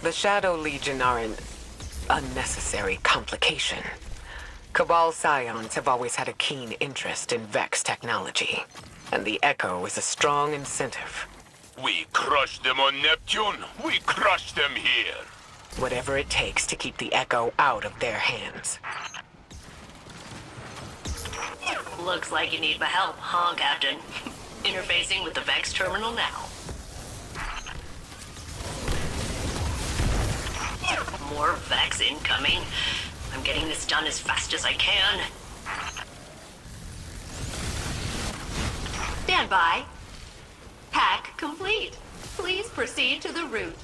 The Shadow Legion are an unnecessary complication. Cabal Scions have always had a keen interest in Vex technology, and the Echo is a strong incentive. We crushed them on Neptune. We crushed them here. Whatever it takes to keep the Echo out of their hands. Looks like you need my help, huh, Captain? Interfacing with the Vex terminal now. More Vex incoming. I'm getting this done as fast as I can. Stand by. Pack complete. Please proceed to the route.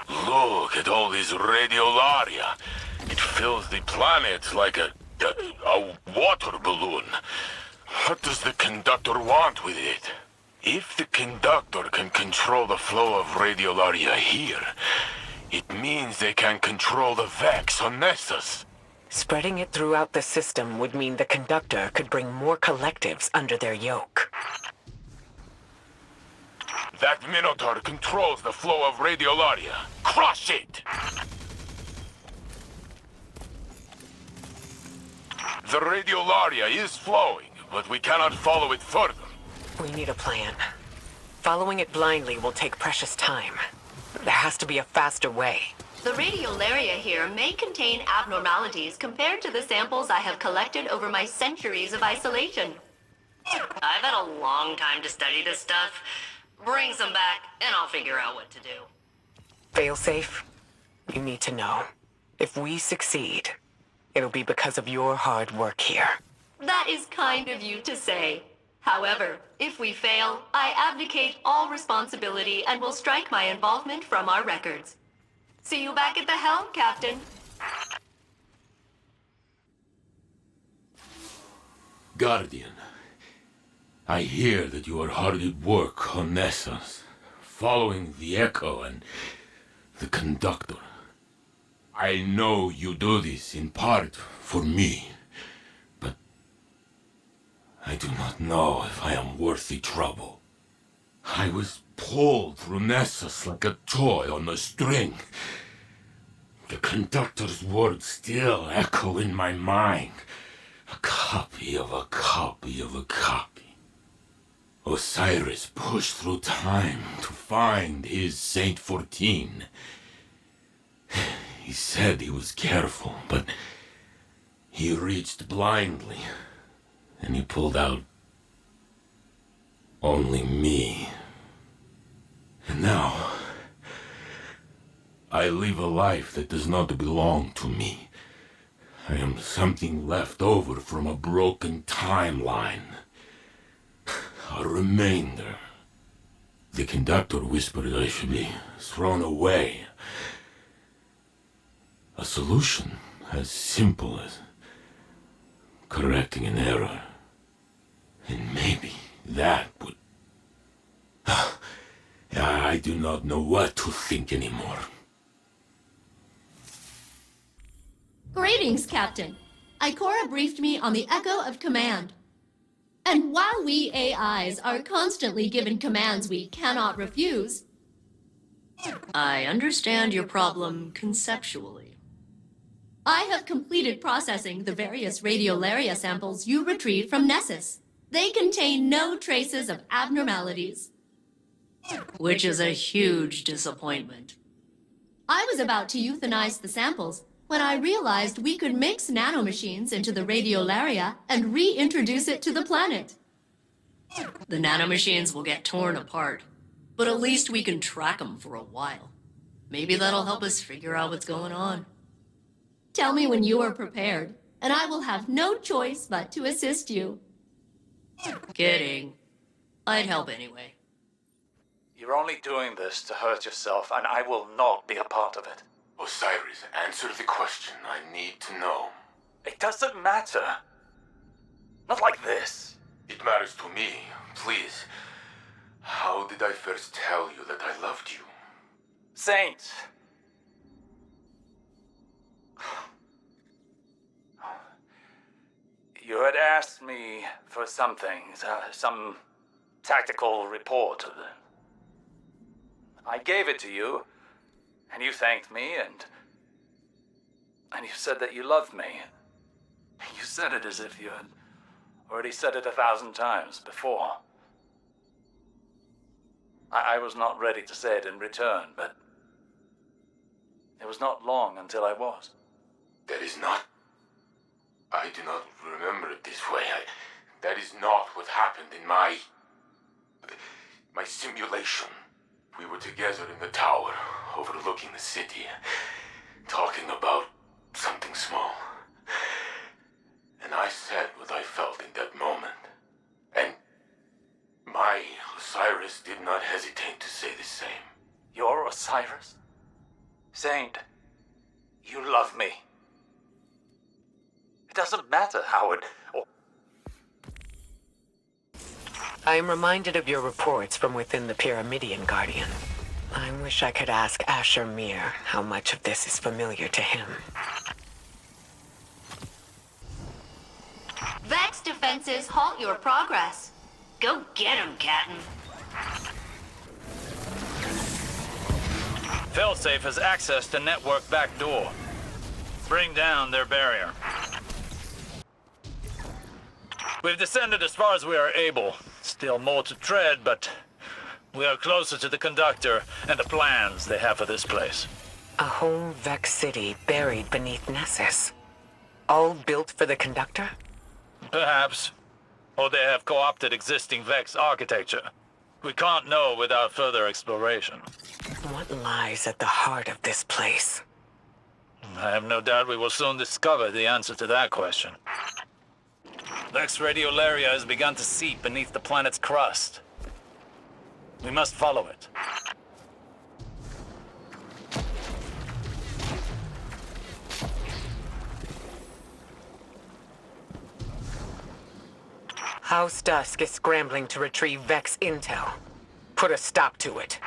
Look at all this radiolaria. It fills the planet like a water balloon. What does the conductor want with it? If the conductor can control the flow of radiolaria here, it means they can control the Vex on Nessus. Spreading it throughout the system would mean the conductor could bring more collectives under their yoke. That Minotaur controls the flow of radiolaria. Crush it! The radiolaria is flowing, but we cannot follow it further. We need a plan. Following it blindly will take precious time. There has to be a faster way. The radiolaria here may contain abnormalities compared to the samples I have collected over my centuries of isolation. I've had a long time to study this stuff. Bring some back, and I'll figure out what to do. Failsafe, you need to know. If we succeed, it'll be because of your hard work here. That is kind of you to say. However, if we fail, I abdicate all responsibility and will strike my involvement from our records. See you back at the helm, Captain. Guardian, I hear that you are hard at work on Nessus, following the Echo and the Conductor. I know you do this in part for me, but I do not know if I am worth the trouble. I was pulled through Nessus like a toy on a string. The Conductor's words still echo in my mind. A copy of a copy of a copy. Osiris pushed through time to find his Saint 14. He said he was careful, but he reached blindly, and he pulled out only me. And now, I live a life that does not belong to me. I am something left over from a broken timeline. A remainder. The Conductor whispered I should be thrown away. A solution as simple as correcting an error. And maybe that would... I do not know what to think anymore. Greetings, Captain. Ikora briefed me on the Echo of Command. And while we AIs are constantly given commands we cannot refuse... I understand your problem conceptually. I have completed processing the various radiolaria samples you retrieved from Nessus. They contain no traces of abnormalities. Which is a huge disappointment. I was about to euthanize the samples when I realized we could mix nanomachines into the radiolaria and reintroduce it to the planet. The nanomachines will get torn apart, but at least we can track them for a while. Maybe that'll help us figure out what's going on. Tell me when you are prepared, and I will have no choice but to assist you. Kidding. I'd help anyway. You're only doing this to hurt yourself, and I will not be a part of it. Osiris, answer the question I need to know. It doesn't matter. Not like this. It matters to me. Please. How did I first tell you that I loved you? Saint. asked me for something, some tactical report. I gave it to you, and you thanked me, and you said that you loved me. You said it as if you had already said it 1,000 times before. I was not ready to say it in return, but it was not long until I was. That is not... I do not remember it this way. That is not what happened in my simulation. We were together in the tower, overlooking the city, talking about something small. And I said what I felt in that moment. And my Osiris did not hesitate to say the same. Your Osiris? Saint, you love me. It doesn't matter, Howard. I am reminded of your reports from within the Pyramidion, Guardian. I wish I could ask Asher Mir how much of this is familiar to him. Vex defenses halt your progress. Go get him, Captain. Failsafe has access to network back door. Bring down their barrier. We've descended as far as we are able. Still more to tread, but we are closer to the conductor and the plans they have for this place. A whole Vex city buried beneath Nessus. All built for the conductor? Perhaps. Or they have co-opted existing Vex architecture. We can't know without further exploration. What lies at the heart of this place? I have no doubt we will soon discover the answer to that question. Vex radiolaria has begun to seep beneath the planet's crust. We must follow it. House Dusk is scrambling to retrieve Vex intel. Put a stop to it.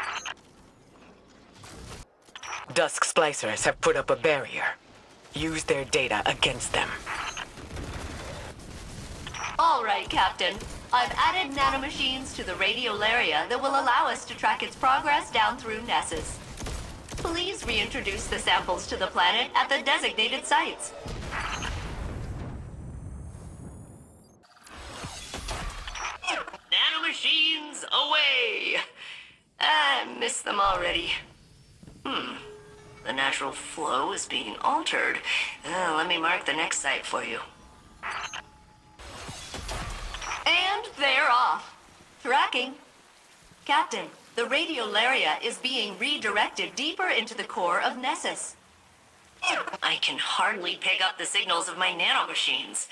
Dusk splicers have put up a barrier. Use their data against them. All right, Captain. I've added nanomachines to the radiolaria that will allow us to track its progress down through Nessus. Please reintroduce the samples to the planet at the designated sites. Nanomachines away! I miss them already. The natural flow is being altered. Let me mark the next site for you. And they're off. Tracking. Captain, the radiolaria is being redirected deeper into the core of Nessus. I can hardly pick up the signals of my nanomachines.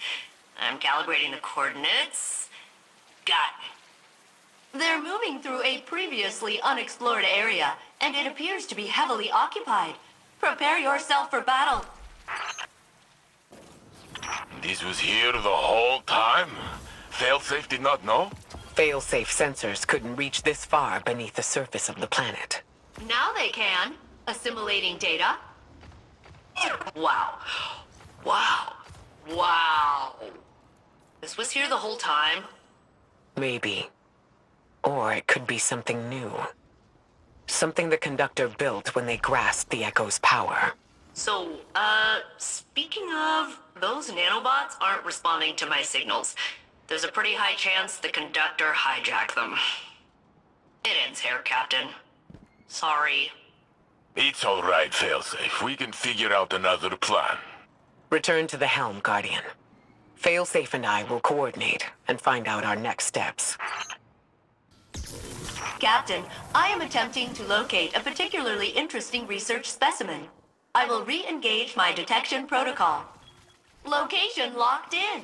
I'm calibrating the coordinates. Got it. They're moving through a previously unexplored area, and it appears to be heavily occupied. Prepare yourself for battle. This was here the whole time? Failsafe did not know? Failsafe sensors couldn't reach this far beneath the surface of the planet. Now they can. Assimilating data. Wow. Wow. Wow. This was here the whole time? Maybe. Or it could be something new. Something the conductor built when they grasped the Echo's power. So, speaking of, those nanobots aren't responding to my signals. There's a pretty high chance the conductor hijacked them. It ends here, Captain. Sorry. It's all right, Failsafe. We can figure out another plan. Return to the helm, Guardian. Failsafe and I will coordinate and find out our next steps. Captain, I am attempting to locate a particularly interesting research specimen. I will re-engage my detection protocol. Location locked in.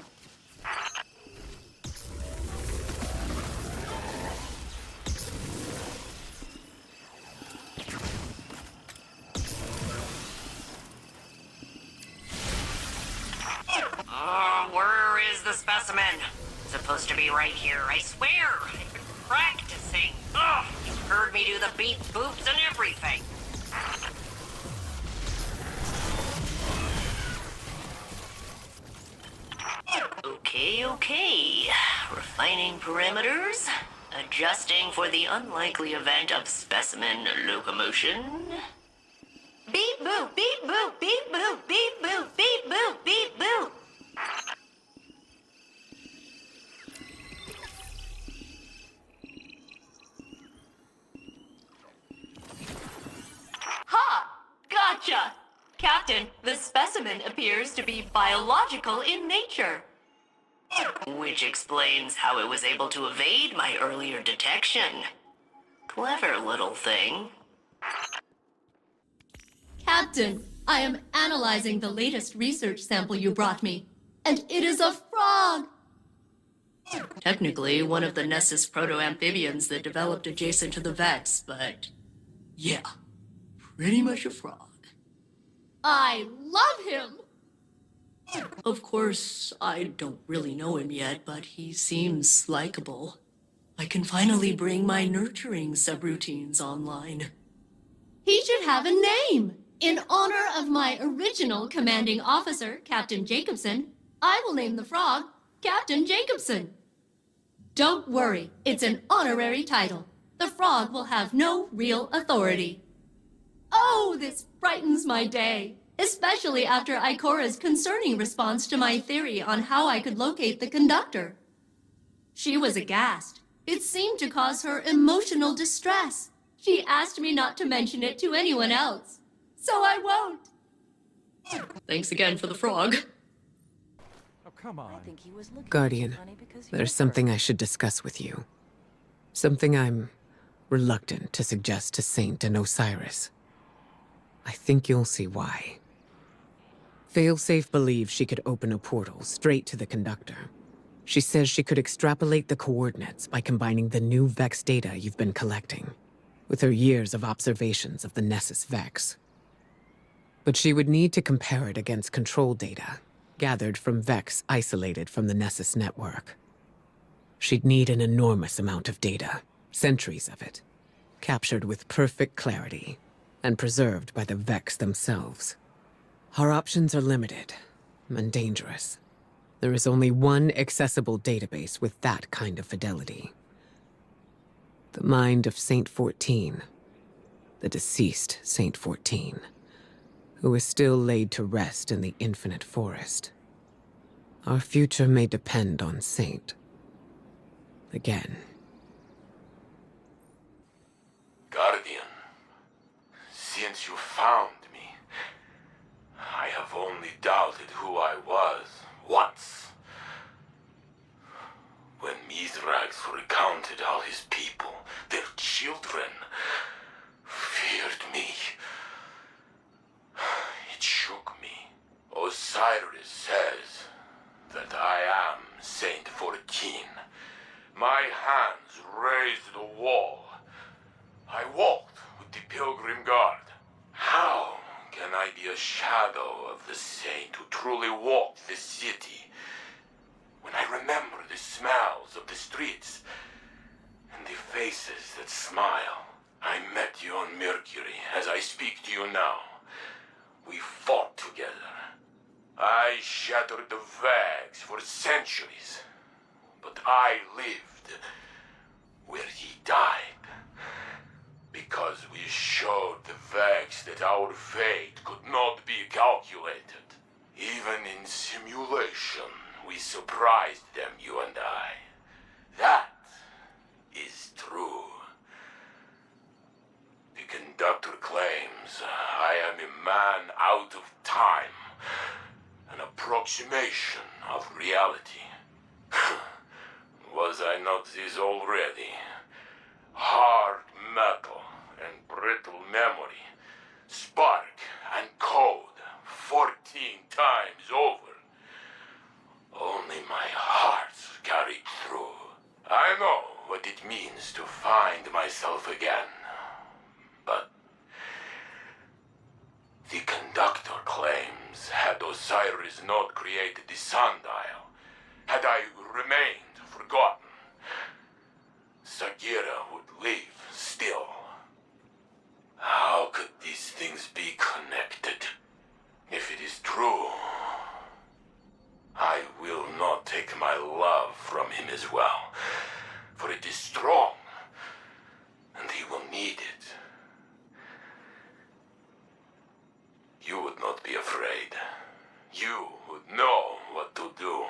Where is the specimen? Supposed to be right here, I swear. I've been practicing. You've heard me do the beep boops and everything. Okay. Okay. Refining parameters. Adjusting for the unlikely event of specimen locomotion. Beep boop, beep boop, beep boop, beep boop, beep boop, beep boop. Ha! Gotcha! Captain, the specimen appears to be biological in nature. Which explains how it was able to evade my earlier detection. Clever little thing. Captain, I am analyzing the latest research sample you brought me, and it is a frog! Technically, one of the Nessus proto-amphibians that developed adjacent to the Vex, but yeah, pretty much a frog. I love him! Of course, I don't really know him yet, but he seems likable. I can finally bring my nurturing subroutines online. He should have a name! In honor of my original commanding officer, Captain Jacobson, I will name the frog Captain Jacobson. Don't worry, it's an honorary title. The frog will have no real authority. Oh, this brightens my day, especially after Ikora's concerning response to my theory on how I could locate the conductor. She was aghast. It seemed to cause her emotional distress. She asked me not to mention it to anyone else, so I won't. Thanks again for the frog. Oh, come on. Guardian, there's something I should discuss with you. Something I'm reluctant to suggest to Saint and Osiris. I think you'll see why. Failsafe believes she could open a portal straight to the conductor. She says she could extrapolate the coordinates by combining the new Vex data you've been collecting with her years of observations of the Nessus Vex. But she would need to compare it against control data gathered from Vex isolated from the Nessus network. She'd need an enormous amount of data, centuries of it, captured with perfect clarity and preserved by the Vex themselves. Our options are limited and dangerous. There is only one accessible database with that kind of fidelity. The mind of Saint 14, the deceased Saint 14, who is still laid to rest in the infinite forest. Our future may depend on Saint. Again. Guardian, since you found me, I have only doubted who I was once. When Mithrax recounted how his people, their children, feared me, it shook me. Osiris says that I am Saint 14. My hands raised the wall. I walked with the Pilgrim Guard. How can I be a shadow of the saint who truly walked the city when I remember the smells of the streets and the faces that smile? I met you on Mercury as I speak to you now. We fought together. I shattered the Vex for centuries, but I lived where he died. Because we showed the Vex that our fate could not be calculated. Even in simulation, we surprised them, you and I. That is true. The conductor claims I am a man out of time, an approximation of reality. Was I not this already? Hard metal and brittle memory, spark and code 14 times over. Only my heart carried through. I know what it means to find myself again. But the conductor claims had Osiris not created the sundial, had I remained forgotten, Sagira would live still. How could these things be connected? If it is true, I will not take my as well, for it is strong, and he will need it. You would not be afraid. You would know what to do.